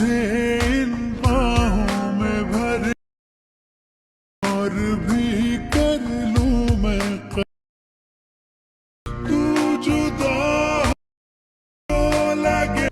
मुझे इन बाहों में भर और भी कर लूं मैं तू जुदा हो लगे।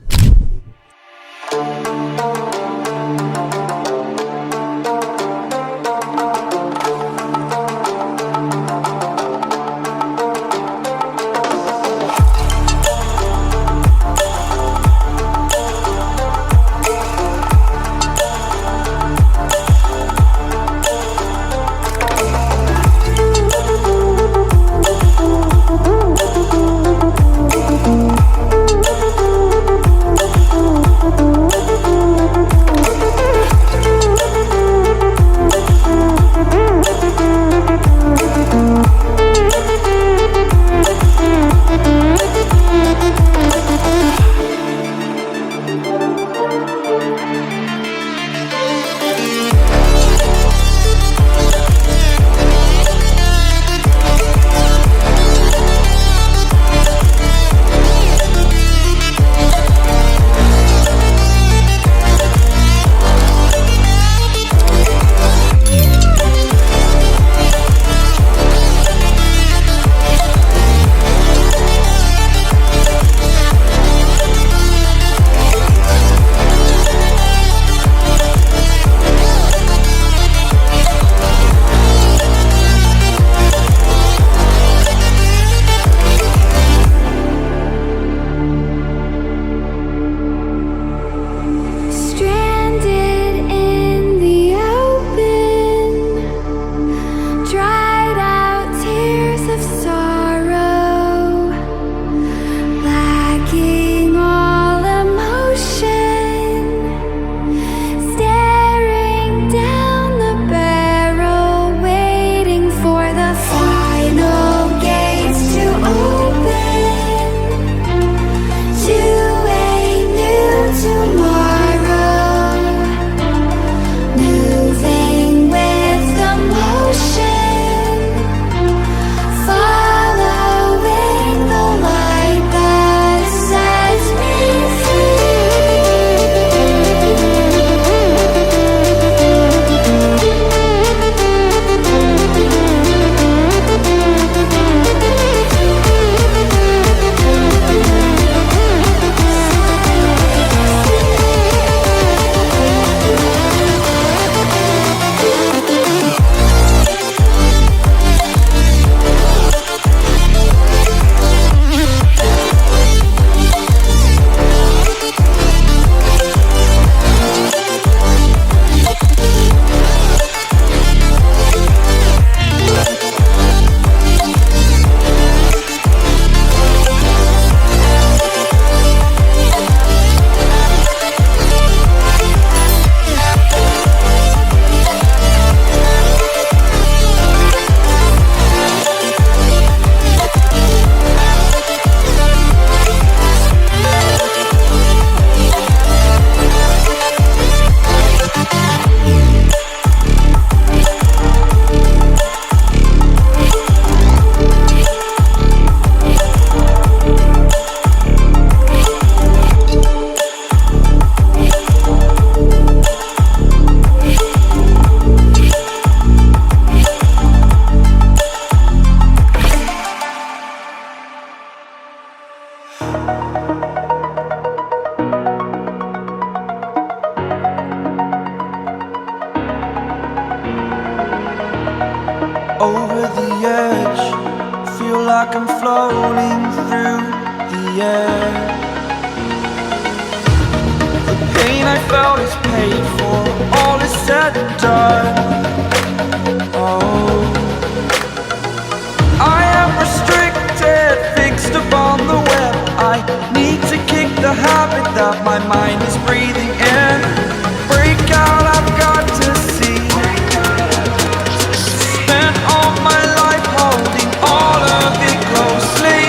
over the edge. Feel like I'm floating through the air. The pain I felt is paid for, all is said and done. Oh, I am restricted, fixed upon the web. I need to kick the habit that my mind is breathing in. Break out, I've got to see. Spent all my life holding all of it closely.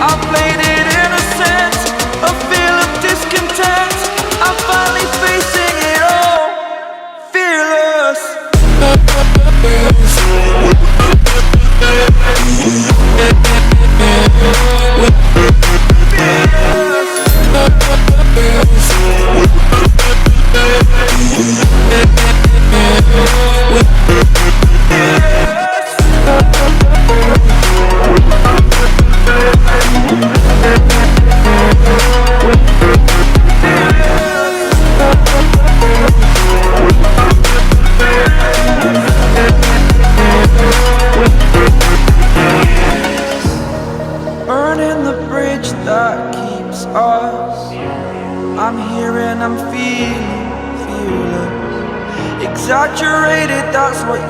I played it innocent, a feel of discontent. I'm finally facing it all, fearless.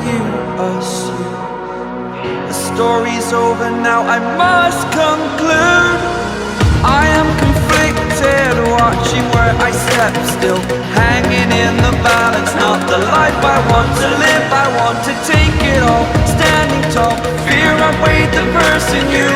you, us, you. The story's over now, I must conclude. I am conflicted, watching where I step still, hanging in the balance, not the life I want to live. I want to take it all, standing tall, fear I weighed the person you